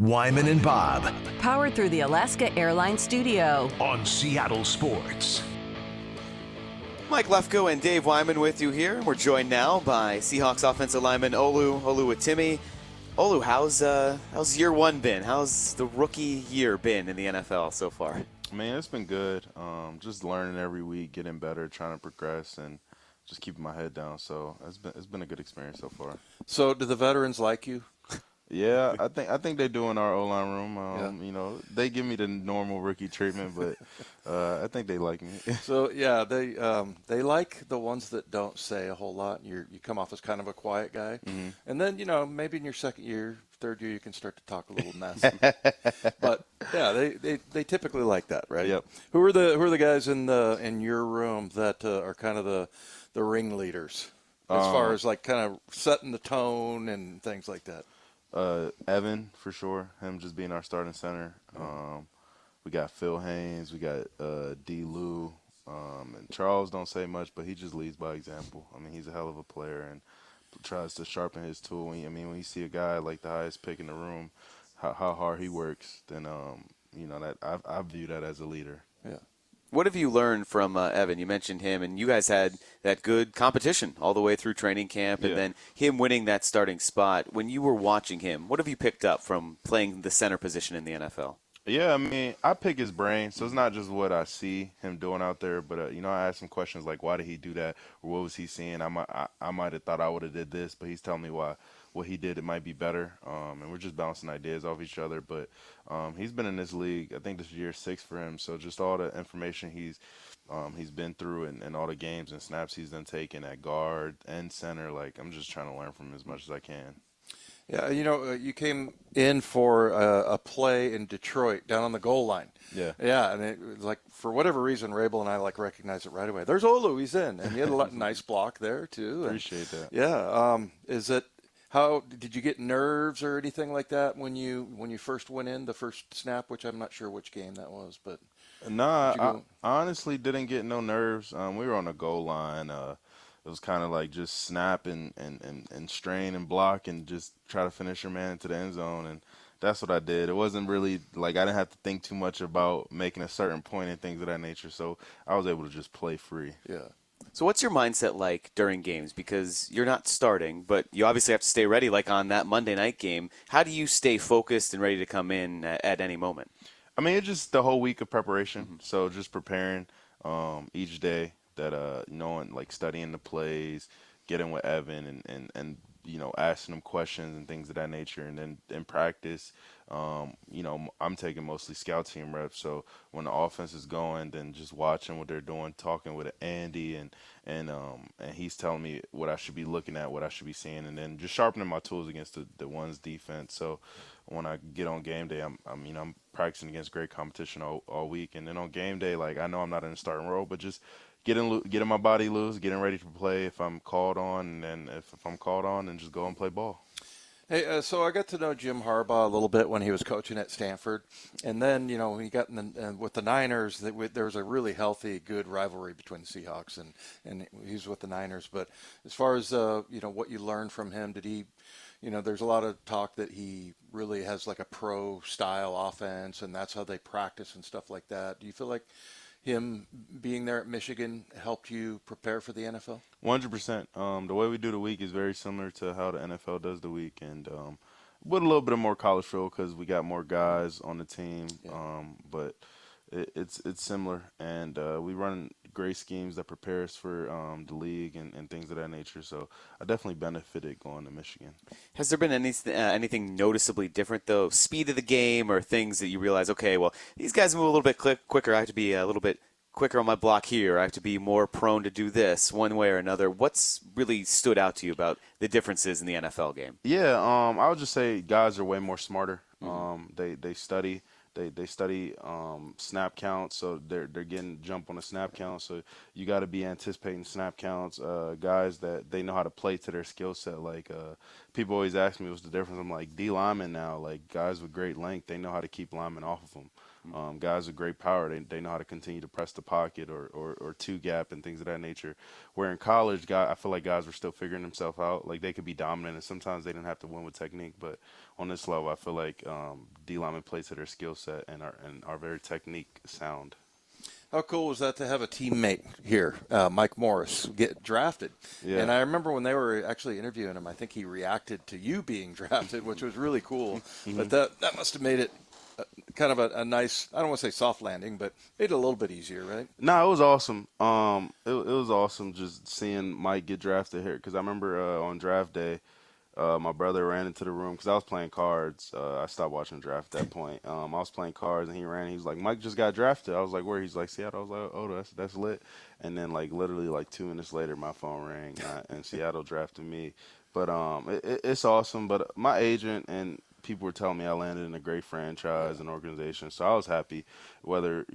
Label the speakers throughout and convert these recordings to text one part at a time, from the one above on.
Speaker 1: Wyman and Bob
Speaker 2: Powered through the Alaska Airlines Studio.
Speaker 1: on Seattle Sports.
Speaker 3: Mike Lefko and Dave Wyman with you here. We're joined now by Seahawks offensive lineman Olu Oluwatimi. Olu, how's year one been? How's the rookie year been in the NFL so far?
Speaker 4: Man, it's been good. Just learning every week, getting better, trying to progress, and just keeping my head down. So it's been a good experience so far.
Speaker 5: So, do the veterans like you?
Speaker 4: Yeah, I think they do in our O-line room. You know, they give me the normal rookie treatment, but I think they like me.
Speaker 5: So, yeah, they like the ones that don't say a whole lot. You come off as kind of a quiet guy, and then maybe in your second year, third year, you can start to talk a little mess. But yeah, they typically like that, right?
Speaker 4: Yep.
Speaker 5: Who are the guys in your room that are kind of the ringleaders as far as like kind of setting the tone and things like that?
Speaker 4: Evan, for sure, him just being our starting center. We got Phil Haynes, we got D. Lou, and Charles don't say much, but he just leads by example. I mean, he's a hell of a player and tries to sharpen his tool. When you see a guy like the highest pick in the room, how hard he works, then that I view that as a leader.
Speaker 5: Yeah.
Speaker 3: What have you learned from Evan? You mentioned him, and you guys had that good competition all the way through training camp, and then him winning that starting spot. When you were watching him, what have you picked up from playing the center position in the NFL?
Speaker 4: Yeah, I mean, I pick his brain, so it's not just what I see him doing out there, but I ask him questions like, why did he do that, or what was he seeing? I might have thought I would have did this, but he's telling me what he did, it might be better, and we're just bouncing ideas off each other. But he's been in this league, I think this is year 6 for him, so just all the information he's been through and all the games and snaps he's done taken at guard and center, like I'm just trying to learn from him as much as I can.
Speaker 5: Yeah, you came in for a play in Detroit down on the goal line.
Speaker 4: Yeah.
Speaker 5: Yeah, and it was like, for whatever reason, Rabel and I recognized it right away. There's Olu, he's in. And you had a nice block there, too.
Speaker 4: Appreciate that.
Speaker 5: Yeah. How did you get nerves or anything like that when you first went in, the first snap, which I'm not sure which game that was, but
Speaker 4: Nah, I honestly didn't get no nerves. We were on the goal line. It was kind of like just snap and strain and block and just try to finish your man into the end zone, and that's what I did. It wasn't really like I didn't have to think too much about making a certain point and things of that nature, so I was able to just play free.
Speaker 5: Yeah.
Speaker 3: So what's your mindset like during games? Because you're not starting, but you obviously have to stay ready, like on that Monday night game. How do you stay focused and ready to come in at any moment?
Speaker 4: I mean, it's just the whole week of preparation, so just preparing each day. That knowing, like, studying the plays, getting with Evan and asking him questions and things of that nature, and then in practice, I'm taking mostly scout team reps. So when the offense is going, then just watching what they're doing, talking with Andy, and he's telling me what I should be looking at, what I should be seeing, and then just sharpening my tools against the one's defense. So when I get on game day, I'm practicing against great competition all week, and then on game day, like, I know I'm not in the starting role, but just getting my body loose, getting ready to play if I'm called on, and then if I'm called on, then just go and play ball.
Speaker 5: Hey, so I got to know Jim Harbaugh a little bit when he was coaching at Stanford, and then when he got with the Niners, there was a really healthy, good rivalry between the Seahawks and he was with the Niners. But as far as what you learned from him, did he? There's a lot of talk that he really has like a pro-style offense, and that's how they practice and stuff like that. Do you feel like him being there at Michigan helped you prepare for the NFL?
Speaker 4: 100%. The way we do the week is very similar to how the NFL does the week, and with a little bit of more college feel because we got more guys on the team.
Speaker 5: Yeah.
Speaker 4: But it's similar, and we run great schemes that prepare us for the league and things of that nature. So I definitely benefited going to Michigan.
Speaker 3: Has there been anything noticeably different, though? Speed of the game or things that you realize, okay, well, these guys move a little bit quicker. I have to be a little bit quicker on my block here. I have to be more prone to do this one way or another. What's really stood out to you about the differences in the NFL game?
Speaker 4: Yeah, I would just say guys are way more smarter. They study. They study snap counts, so they're getting jump on the snap count. So you got to be anticipating snap counts. Guys that they know how to play to their skill set. Like people always ask me what's the difference. I'm like, D linemen now, like guys with great length, they know how to keep linemen off of them. Guys with great power, they know how to continue to press the pocket or two gap and things of that nature. Where in college, I feel like guys were still figuring themselves out. Like they could be dominant, and sometimes they didn't have to win with technique. But on this level, I feel like D linemen play to their skill set and are very technique sound.
Speaker 5: How cool was that to have a teammate here, Mike Morris, get drafted?
Speaker 4: Yeah.
Speaker 5: And I remember when they were actually interviewing him, I think he reacted to you being drafted, which was really cool. But that must have made it kind of a nice, I don't want to say soft landing, but made it a little bit easier, right?
Speaker 4: No, it was awesome. It was awesome just seeing Mike get drafted here because I remember on draft day, my brother ran into the room because I was playing cards. I stopped watching the draft at that point. I was playing cards and he ran. He was like, "Mike just got drafted." I was like, "Where?" He's like, "Seattle." I was like, "Oh, that's lit." And then like literally like 2 minutes later, my phone rang and Seattle drafted me. But it's awesome. But my agent and people were telling me I landed in a great franchise and organization, so I was happy. Whether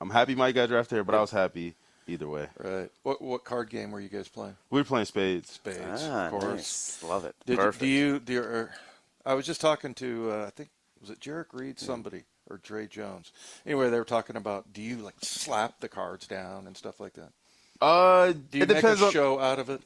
Speaker 4: I'm happy Mike got drafted here, but I was happy either way.
Speaker 5: Right. What card game were you guys playing?
Speaker 4: We were playing Spades.
Speaker 5: Spades,
Speaker 3: Ah,
Speaker 5: of course.
Speaker 3: nice. Love it.
Speaker 5: Do you I was just talking to I think was it Jarek Reed, somebody, or Dre Jones. Anyway, they were talking about, do you like slap the cards down and stuff like that? Do you make a show out of it?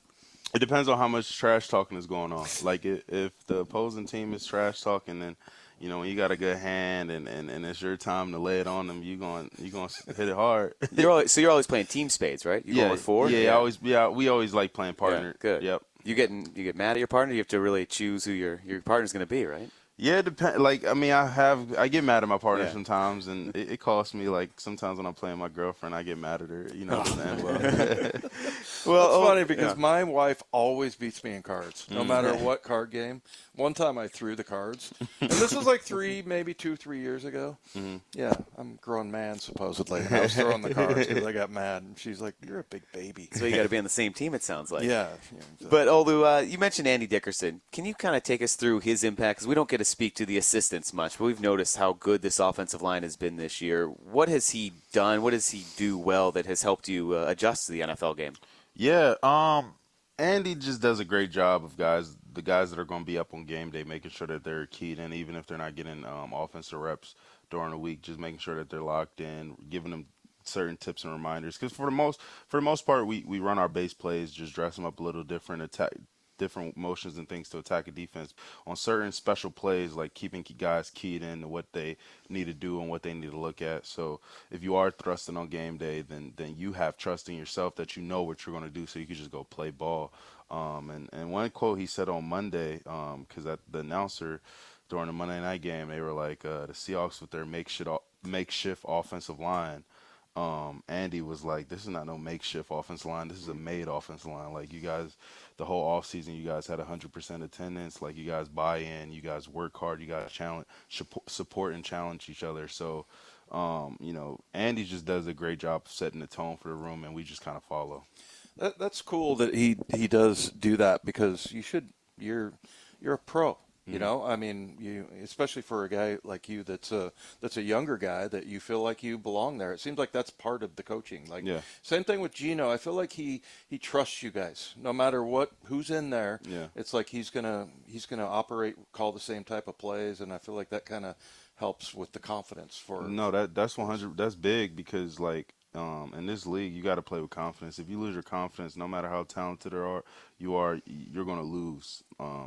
Speaker 4: It depends on how much trash talking is going on. Like if the opposing team is trash talking, then when you got a good hand and it's your time to lay it on them, you going hit it hard.
Speaker 3: You're always playing team spades, right? Going with four?
Speaker 4: Yeah, we always like playing partner.
Speaker 3: Yeah, good.
Speaker 4: Yep.
Speaker 3: You get mad at your partner? You have to really choose who your partner's going to be, right?
Speaker 4: Yeah, it depends. Like, I mean, I get mad at my partner sometimes, and it costs me. Like, sometimes when I'm playing my girlfriend, I get mad at her. It doesn't end well.
Speaker 5: Well, it's funny because my wife always beats me in cards, no matter what card game. One time I threw the cards, and this was like 3 years ago. Mm-hmm. Yeah, I'm a grown man, supposedly. And I was throwing the cards because I got mad, and she's like, "You're a big baby."
Speaker 3: So you got to be on the same team, it sounds like.
Speaker 5: Yeah.
Speaker 3: But, Olu, you mentioned Andy Dickerson. Can you kind of take us through his impact? Because we don't get to speak to the assistants much, but we've noticed how good this offensive line has been this year. What has he done? What does he do well that has helped you adjust to the NFL game?
Speaker 4: Yeah, Andy just does a great job of the guys that are going to be up on game day, making sure that they're keyed in, even if they're not getting offensive reps during the week, just making sure that they're locked in, giving them certain tips and reminders. Because for the most part, we run our base plays, just dress them up a little different, attack different motions and things to attack a defense. On certain special plays, like keeping guys keyed in to what they need to do and what they need to look at. So if you are thrusting on game day, then you have trust in yourself that you know what you're going to do, so you can just go play ball. And one quote he said on Monday, because the announcer during the Monday night game, they were like, the Seahawks with their makeshift offensive line. Andy was like, "This is not no makeshift offensive line. This is a made offensive line. Like, you guys, the whole offseason, you guys had 100% attendance. Like, you guys buy in. You guys work hard. You guys support and challenge each other." So, Andy just does a great job of setting the tone for the room, and we just kind of follow.
Speaker 5: That's cool that he does do that, because you're a pro. I mean, especially for a guy like you that's a younger guy, that you feel like you belong there. It seems like that's part of the coaching. Like, same thing with Gino. I feel like he trusts you guys, no matter who's in there. Yeah. It's like he's gonna call the same type of plays, and I feel like that kind of helps with the confidence for.
Speaker 4: No, that's 100. That's big, because like. In this league, you got to play with confidence. If you lose your confidence, no matter how talented you're going to lose.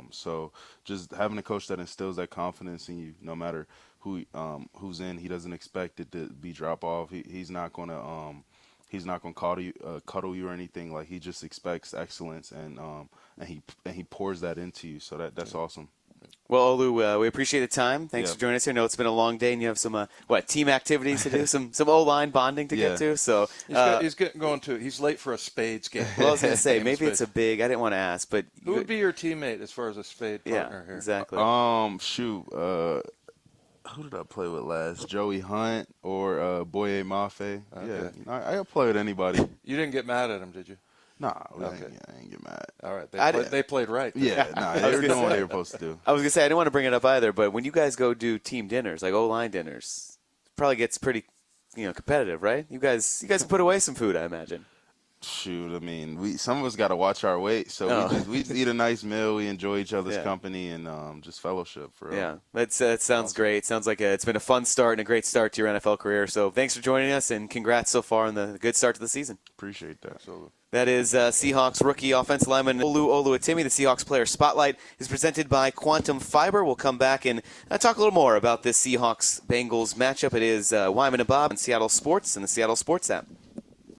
Speaker 4: So just having a coach that instills that confidence in you, no matter who's in, he doesn't expect it to be drop off. He's not going to cuddle you or anything. Like, he just expects excellence, and he pours that into you. So that's awesome.
Speaker 3: Well, Olu, we appreciate the time. Thanks for joining us here. I know it's been a long day, and you have some team activities to do, some O-line bonding to get to. So
Speaker 5: he's late for a Spades game.
Speaker 3: Well, I was going to say, maybe it's I didn't want to ask, but
Speaker 5: who would be your teammate as far as a Spade partner here?
Speaker 3: Exactly.
Speaker 4: Who did I play with last? Joey Hunt or Boye Mafe?
Speaker 5: Okay.
Speaker 4: Yeah, I'll play with anybody.
Speaker 5: You didn't get mad at him, did you?
Speaker 4: Nah, I ain't get mad.
Speaker 5: All right, they played right.
Speaker 4: Yeah, they were doing what they were supposed to do.
Speaker 3: I was gonna say, I didn't want to bring it up either, but when you guys go do team dinners, like O-line dinners, it probably gets pretty, competitive, right? You guys put away some food, I imagine.
Speaker 4: Shoot, I mean, some of us got to watch our weight, so we just eat a nice meal. We enjoy each other's company and just fellowship. For real.
Speaker 3: Yeah, it sounds great. Sounds like it's been a fun start and a great start to your NFL career. So thanks for joining us, and congrats so far on the good start to the season.
Speaker 4: Appreciate that.
Speaker 5: Absolutely.
Speaker 3: That is Seahawks rookie offensive lineman Olu Oluwatimi. The Seahawks Player Spotlight is presented by Quantum Fiber. We'll come back and talk a little more about this Seahawks-Bengals matchup. It is Wyman and Bob on Seattle Sports and the Seattle Sports app.